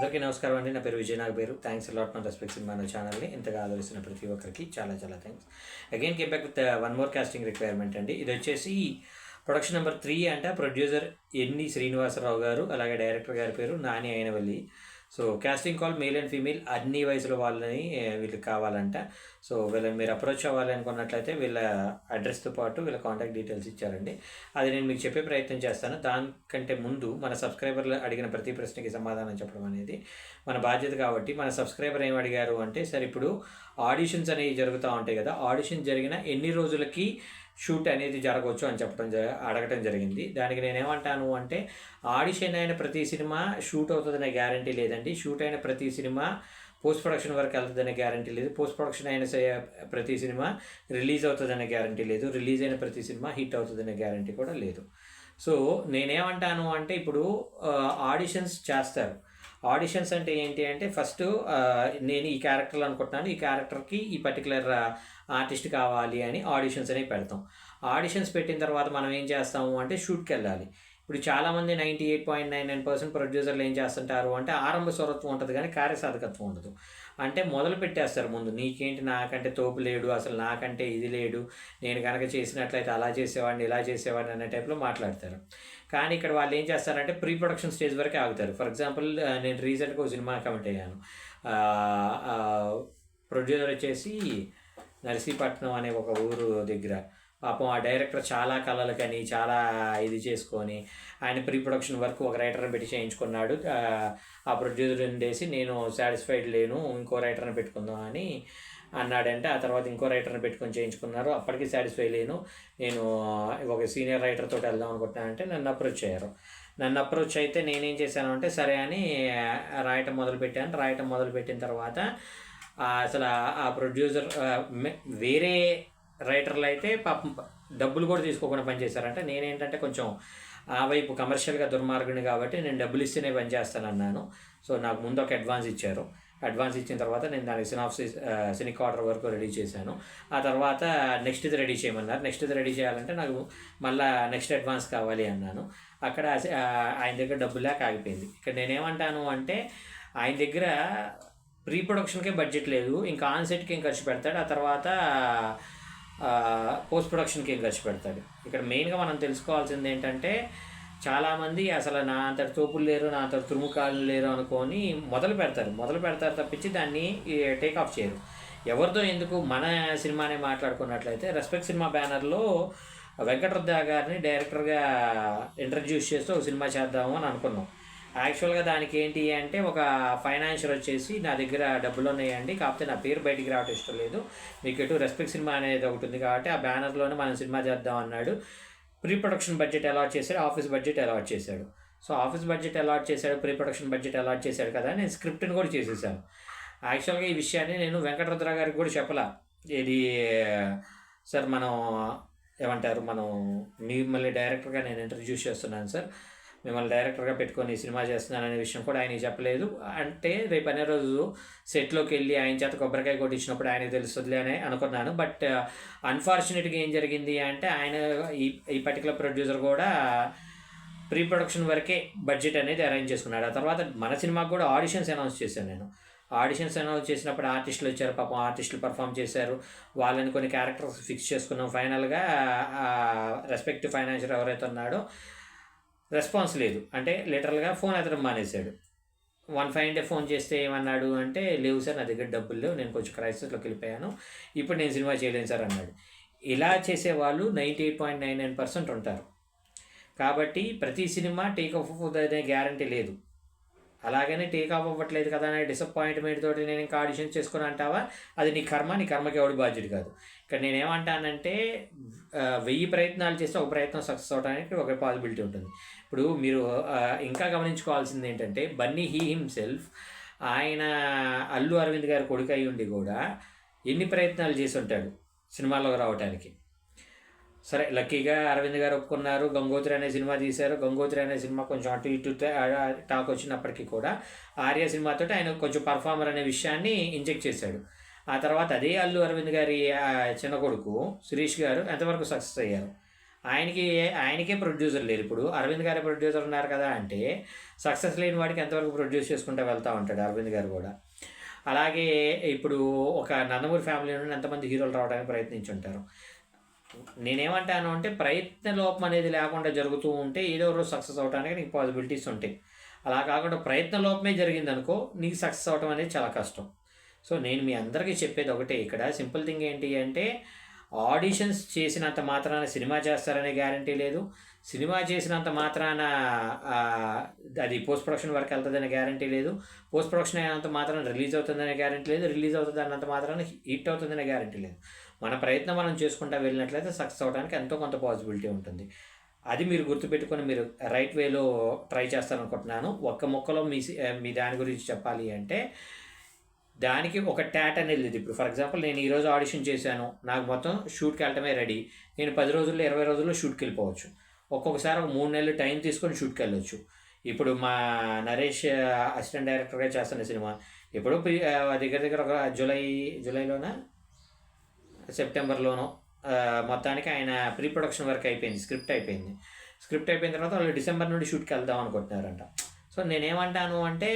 అందరికీ నమస్కారం అండి. నా పేరు విజయ్. నా పేరు థ్యాంక్స్ అలాట్ మన రెస్పెక్ట్ సినిమా అనే ఛానల్ని ఇంతగా ఆదరిస్తున్న ప్రతి ఒక్కరికి చాలా చాలా thanks. Again came back with one more casting requirement అండి. ఇది వచ్చేసి ప్రొడక్షన్ నెంబర్ 3 అంట. ప్రొడ్యూసర్ ఎన్ని శ్రీనివాసరావు గారు, అలాగే డైరెక్టర్ గారి పేరు Nani Ainavalli. So casting call male and female అన్ని వయసుల వాళ్ళని వీళ్ళకి కావాలంట. సో వీళ్ళని మీరు అప్రోచ్ అవ్వాలి అనుకున్నట్లయితే వీళ్ళ అడ్రస్తో పాటు వీళ్ళ కాంటాక్ట్ డీటెయిల్స్ ఇచ్చారండి. అది నేను మీకు చెప్పే ప్రయత్నం చేస్తాను. దానికంటే ముందు మన సబ్స్క్రైబర్లు అడిగిన ప్రతి ప్రశ్నకి సమాధానం చెప్పడం అనేది మన బాధ్యత. కాబట్టి మన సబ్స్క్రైబర్ ఏం అడిగారు అంటే, సార్ ఇప్పుడు ఆడిషన్స్ అనేవి జరుగుతూ ఉంటాయి కదా, ఆడిషన్ జరిగిన ఎన్ని రోజులకి షూట్ అనేది జరగవచ్చు అని అడగటం జరిగింది. దానికి నేనేమంటాను అంటే, ఆడిషన్ అయిన ప్రతి సినిమా షూట్ అవుతుందనే గ్యారంటీ లేదండి. షూట్ అయిన ప్రతి సినిమా పోస్ట్ ప్రొడక్షన్ వరకు వెళ్తుందనే గ్యారంటీ లేదు. పోస్ట్ ప్రొడక్షన్ అయిన ప్రతి సినిమా రిలీజ్ అవుతుందనే గ్యారంటీ లేదు. రిలీజ్ అయిన ప్రతి సినిమా హిట్ అవుతుందనే గ్యారంటీ కూడా లేదు. సో నేనేమంటాను అంటే, ఇప్పుడు ఆడిషన్స్ చేస్తారు. ఆడిషన్స్ అంటే ఏంటి అంటే, ఫస్ట్ నేను ఈ క్యారెక్టర్లు అనుకుంటున్నాను, ఈ క్యారెక్టర్కి ఈ పర్టికులర్ ఆర్టిస్ట్ కావాలి అని ఆడిషన్స్ అనేవి పెడతాం. ఆడిషన్స్ పెట్టిన తర్వాత మనం ఏం చేస్తాము అంటే షూట్కి వెళ్ళాలి. ఇప్పుడు చాలామంది 98.99% ప్రొడ్యూసర్లు ఏం చేస్తుంటారు అంటే, ఆరంభ స్వరత్వం ఉంటుంది కానీ కార్యసాధకత్వం ఉండదు. అంటే మొదలు పెట్టేస్తారు ముందు, నీకేంటి నాకంటే తోపు లేడు, అసలు నాకంటే ఇది లేడు, నేను కనుక చేసినట్లయితే అలా చేసేవాడిని ఇలా చేసేవాడిని అనే టైప్లో మాట్లాడతారు. కానీ ఇక్కడ వాళ్ళు ఏం చేస్తారంటే ప్రీ ప్రొడక్షన్ స్టేజ్ వరకే ఆగుతారు. ఫర్ ఎగ్జాంపుల్, నేను రీసెంట్గా ఒక సినిమా కమిట్ అయ్యాను. ప్రొడ్యూసర్ వచ్చేసి నర్సీపట్నం అనే ఒక ఊరు దగ్గర. పాపం ఆ డైరెక్టర్ చాలా కళలకని చాలా ఇది చేసుకొని ఆయన ప్రీ ప్రొడక్షన్ వరకు ఒక రైటర్ని పెట్టి చేయించుకున్నాడు. ఆ ప్రొడ్యూసర్ ఉండేసి నేను సాటిస్ఫైడ్ లేను, ఇంకో రైటర్ని పెట్టుకుందాం అని అన్నాడంటే, ఆ తర్వాత ఇంకో రైటర్ని పెట్టుకొని చేయించుకున్నారు. అప్పటికి సాటిస్ఫై లేను, నేను ఒక సీనియర్ రైటర్ తోటి వెళ్దాం అనుకుంటున్నానంటే నన్ను అప్రోచ్ అయ్యారు. నన్ను అప్రోచ్ అయితే నేనేం చేశాను అంటే, సరే అని రాయటం మొదలుపెట్టాను. రాయటం మొదలుపెట్టిన తర్వాత అసలు ఆ ప్రొడ్యూసర్ వేరే రైటర్లు అయితే పాపం డబ్బులు కూడా తీసుకోకుండా పనిచేశారంటే, నేనేంటంటే కొంచెం ఆ వైపు కమర్షియల్గా దుర్మార్గుని కాబట్టి నేను డబ్బులు ఇస్తేనే పనిచేస్తానన్నాను. సో నాకు ముందు ఒక అడ్వాన్స్ ఇచ్చారు. అడ్వాన్స్ ఇచ్చిన తర్వాత నేను దానికి సినిక్ ఆర్డర్ వరకు రెడీ చేశాను. ఆ తర్వాత నెక్స్ట్ ఇది రెడీ చేయమన్నారు. నెక్స్ట్ ఇది రెడీ చేయాలంటే నాకు మళ్ళీ నెక్స్ట్ అడ్వాన్స్ కావాలి అన్నాను. అక్కడ ఆయన దగ్గర డబ్బులు లేక ఆగిపోయింది. ఇక్కడ నేనేమంటాను అంటే, ఆయన దగ్గర ప్రీ ప్రొడక్షన్కే బడ్జెట్ లేదు, ఇంకా ఆన్సెట్కి ఏం ఖర్చు పెడతాడు, ఆ తర్వాత పోస్ట్ ప్రొడక్షన్కి ఏం ఖర్చు పెడతాడు. ఇక్కడ మెయిన్గా మనం తెలుసుకోవాల్సింది ఏంటంటే, చాలామంది అసలు నా అంతటి తోపులు లేరు, నా అంతటి తురుముకాలు లేరు అనుకొని మొదలు పెడతారు తప్పించి దాన్ని టేక్ ఆఫ్ చేయరు. ఎవరితో ఎందుకు, మన సినిమానే మాట్లాడుకున్నట్లయితే రెస్పెక్ట్ సినిమా బ్యానర్లో వెంకటరత్న గారిని డైరెక్టర్గా ఇంట్రడ్యూస్ చేస్తూ ఒక సినిమా చేద్దాము అని అనుకున్నాం. యాక్చువల్గా దానికి ఏంటి అంటే, ఒక ఫైనాన్షియర్ వచ్చేసి నా దగ్గర డబ్బులు ఉన్నాయండి, కాకపోతే నా పేరు బయటికి రావటం ఇష్టం లేదు, మీకు ఎటు రెస్పెక్ట్ సినిమా అనేది ఒకటి ఉంది కాబట్టి ఆ బ్యానర్లోనే మనం సినిమా చేద్దాం అన్నాడు. ప్రీ ప్రొడక్షన్ బడ్జెట్ అలాట్ చేశాడు, ఆఫీస్ బడ్జెట్ అలాట్ చేశాడు. సో ఆఫీస్ బడ్జెట్ అలాట్ చేశాడు, ప్రీ ప్రొడక్షన్ బడ్జెట్ అలాట్ చేశాడు కదా, నేను స్క్రిప్ట్ని కూడా చేసేసాను. యాక్చువల్గా ఈ విషయాన్ని నేను వెంకటరత్న గారికి కూడా చెప్పలా. ఇది సార్ మనం ఏమంటారు, మనం మిమ్మల్ని డైరెక్టర్గా నేను ఇంట్రడ్యూస్ చేస్తున్నాను సార్, మిమ్మల్ని డైరెక్టర్గా పెట్టుకొని సినిమా చేస్తున్నాను అనే విషయం కూడా ఆయనకి చెప్పలేదు. అంటే రేపు అనే రోజు సెట్లోకి వెళ్ళి ఆయన చేత కొబ్బరికాయ కొట్టించినప్పుడు ఆయనకి తెలుస్తుందిలే అని అనుకున్నాను. బట్ అన్ఫార్చునేట్గా ఏం జరిగింది అంటే, ఆయన ఈ పర్టికులర్ ప్రొడ్యూసర్ కూడా ప్రీ ప్రొడక్షన్ వరకే బడ్జెట్ అనేది అరేంజ్ చేసుకున్నాడు. ఆ తర్వాత మన సినిమాకు కూడా ఆడిషన్స్ అనౌన్స్ చేశాను నేను. ఆడిషన్స్ అనౌన్స్ చేసినప్పుడు ఆర్టిస్టులు వచ్చారు, పాపం ఆర్టిస్టులు పర్ఫామ్ చేశారు, వాళ్ళని కొన్ని క్యారెక్టర్స్ ఫిక్స్ చేసుకున్నాం. ఫైనల్గా రెస్పెక్టివ్ ఫైనాన్షియర్ ఎవరైతే ఉన్నాడో రెస్పాన్స్ లేదు, అంటే లిటరల్గా ఫోన్ ఎత్తడం మానేశాడు. 1 ఫోన్ చేస్తే ఏమన్నాడు అంటే, లేవు సార్ నా దగ్గర డబ్బులు లేవు, నేను కొంచెం క్రైసిస్లోకి వెళ్ళిపోయాను, ఇప్పుడు నేను సినిమా చేయలేను సార్ అన్నాడు. ఇలా చేసేవాళ్ళు 98.99% ఉంటారు. కాబట్టి ప్రతి సినిమా టేక్ ఆఫ్ అనే గ్యారంటీ లేదు. అలాగనే టేక్ ఆఫ్ అవ్వట్లేదు కదా అనే డిసప్పాయింట్మెంట్ తోటి నేను ఇంకా ఆడిషన్ చేసుకుని అంటావా, అది నీ కర్మకి ఎవడి బాధ్యత కాదు. ఇక్కడ నేనేమంటానంటే, 1000 ప్రయత్నాలు చేస్తే ఒక ప్రయత్నం సక్సెస్ అవడానికి ఒక పాసిబిలిటీ ఉంటుంది. ఇప్పుడు మీరు ఇంకా గమనించుకోవాల్సింది ఏంటంటే, బన్నీ హిమ్సెల్ఫ్ ఆయన అల్లు అరవింద్ గారి కొడుకు అయి ఉండి కూడా ఎన్ని ప్రయత్నాలు చేసి ఉంటాడు సినిమాలోకి రావడానికి. సరే లక్కీగా అరవింద్ గారు ఒప్పుకున్నారు, గంగోత్రి అనే సినిమా తీశారు. గంగోత్రి అనే సినిమా కొంచెం అటు ఇటు టాక్ వచ్చినప్పటికీ కూడా ఆర్య సినిమాతో ఆయన కొంచెం పర్ఫార్మర్ అనే విషయాన్ని ఇంజెక్ట్ చేశాడు. ఆ తర్వాత అదే అల్లు అరవింద్ గారి చిన్న కొడుకు శిరీష్ గారు ఎంతవరకు సక్సెస్ అయ్యారు. ఆయనకే ప్రొడ్యూసర్ లేరు. ఇప్పుడు అరవింద్ గారి ప్రొడ్యూసర్ ఉన్నారు కదా అంటే సక్సెస్ లేని వాడికి ఎంతవరకు ప్రొడ్యూస్ చేసుకుంటూ వెళ్తూ ఉంటాడు అరవింద్ గారు కూడా. అలాగే ఇప్పుడు ఒక నందమూరి ఫ్యామిలీ నుండి ఎంతమంది హీరోలు రావడానికి ప్రయత్నించుంటారు. నేనేమంటాను అంటే ప్రయత్న లోపం అనేది లేకుండా జరుగుతూ ఉంటే ఏదో రోజు సక్సెస్ అవడానికి నీకు పాసిబిలిటీస్ ఉంటాయి. అలా కాకుండా ప్రయత్న లోపమే జరిగిందనుకో నీకు సక్సెస్ అవడం అనేది చాలా కష్టం. సో నేను మీ అందరికీ చెప్పేది ఒకటే, ఇక్కడ సింపుల్ థింగ్ ఏంటి అంటే ఆడిషన్స్ చేసినంత మాత్రాన సినిమా చేస్తారనే గ్యారంటీ లేదు. సినిమా చేసినంత మాత్రాన అది పోస్ట్ ప్రొడక్షన్ వరకు వెళ్తుందనే గ్యారంటీ లేదు. పోస్ట్ ప్రొడక్షన్ అయినంత మాత్రాన రిలీజ్ అవుతుందనే గ్యారంటీ లేదు. రిలీజ్ అవుతుంది అన్నంత మాత్రాన హిట్ అవుతుందనే గ్యారంటీ లేదు. మన ప్రయత్నం మనం చేసుకుంటూ వెళ్ళినట్లయితే సక్సెస్ అవడానికి ఎంతో కొంత పాసిబిలిటీ ఉంటుంది. అది మీరు గుర్తుపెట్టుకొని మీరు రైట్ వేలో ట్రై చేస్తారనుకుంటున్నాను. ఒక్క ముక్కలో మీ దాని గురించి చెప్పాలి అంటే దానికి ఒక ట్యాట్ అనేది లేదు. ఇప్పుడు ఫర్ ఎగ్జాంపుల్ నేను ఈరోజు ఆడిషన్ చేశాను, నాకు మొత్తం షూట్కి వెళ్ళటమే రెడీ. నేను 10 రోజుల్లో 20 రోజుల్లో షూట్కి వెళ్ళిపోవచ్చు. ఒక్కొక్కసారి ఒక 3 నెలలు టైం తీసుకొని షూట్కి వెళ్ళొచ్చు. ఇప్పుడు మా నరేష్ అసిస్టెంట్ డైరెక్టర్గా చేస్తున్న సినిమా ఎప్పుడో దగ్గర దగ్గర ఒక జూలైలోన సెప్టెంబర్లోనో మొత్తానికి ఆయన ప్రీ ప్రొడక్షన్ వర్క్ అయిపోయింది. స్క్రిప్ట్ అయిపోయిన తర్వాత వాళ్ళు డిసెంబర్ నుండి షూట్కి వెళ్దాం అనుకుంటున్నారంట. సో నేనేమంటాను అంటే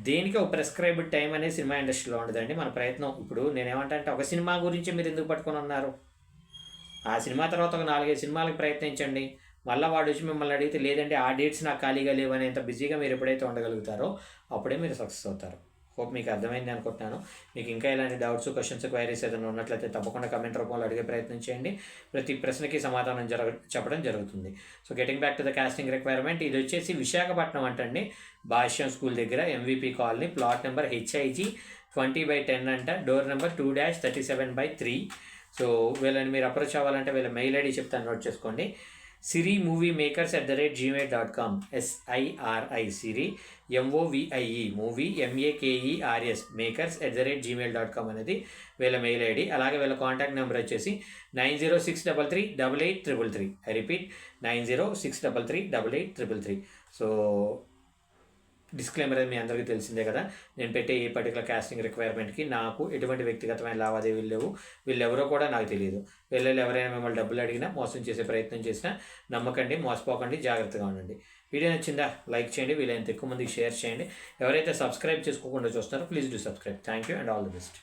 దేనికి ఒక ప్రిస్క్రైబ్డ్ టైం అనేది సినిమా ఇండస్ట్రీలో ఉండదండి. మన ప్రయత్నం ఇప్పుడు నేనేమంటా అంటే ఒక సినిమా గురించి మీరు ఎందుకు పట్టుకొని ఉన్నారు? ఆ సినిమా తర్వాత ఒక 4-5 సినిమాలకు ప్రయత్నించండి. మళ్ళీ వాడు వచ్చి మిమ్మల్ని అడిగితే లేదంటే ఆ డేట్స్ నాకు ఖాళీగా లేవు అనేంత బిజీగా మీరు ఎప్పుడైతే ఉండగలుగుతారో అప్పుడే మీరు సక్సెస్ అవుతారు. హోప్ మీకు అర్థమైంది అనుకుంటున్నాను. మీకు ఇంకా ఇలాంటి డౌట్స్, క్వశ్చన్స్, క్వైరీస్ ఏదైనా ఉన్నట్లయితే తప్పకుండా కమెంట్ రూపంలో అడిగే ప్రయత్నం చేయండి. ప్రతి ప్రశ్నకి సమాధానం చెప్పడం జరుగుతుంది. So getting back to the casting requirement, ఇది వచ్చేసి విశాఖపట్నం అంటండి, భాష్యం స్కూల్ దగ్గర MVP colony, plot number HIG 20/10 అంట, డోర్ నెంబర్ 2-37/3. సో వీళ్ళని మీరు అప్రోచ్ అవ్వాలంటే వీళ్ళ మెయిల్ ID చెప్తాను, నోట్ చేసుకోండి. sirimoviemakers@gmail.com. SIRI Siri MOVIE movie MAKERS makers@gmail.com అనేది వీళ్ళ మెయిల్ ID. అలాగే వీళ్ళ కాంటాక్ట్ నెంబర్ వచ్చేసి 9063388833. I repeat 9063388833. సో డిస్క్లైమర్ మీ అందరికీ తెలిసిందే కదా, నేను పెట్టే ఈ పర్టికులర్ కాస్టింగ్ రిక్వైర్మెంట్కి నాకు ఎటువంటి వ్యక్తిగతమైన లావాదేవీలు లేవు. వీళ్ళెవరో కూడా నాకు తెలియదు. వీళ్ళు ఎవరైనా మిమ్మల్ని డబ్బులు అడిగినా, మోసం చేసే ప్రయత్నం చేసినా నమ్మకండి, మోసపోకండి, జాగ్రత్తగా ఉండండి. వీడియో నచ్చిందా లైక్ చేయండి, వీలైనంత ఎక్కువ మందికి షేర్ చేయండి. ఎవరైతే సబ్స్క్రైబ్ చేసుకోకుండా చూస్తున్నారో please do subscribe. Thank you and all the best.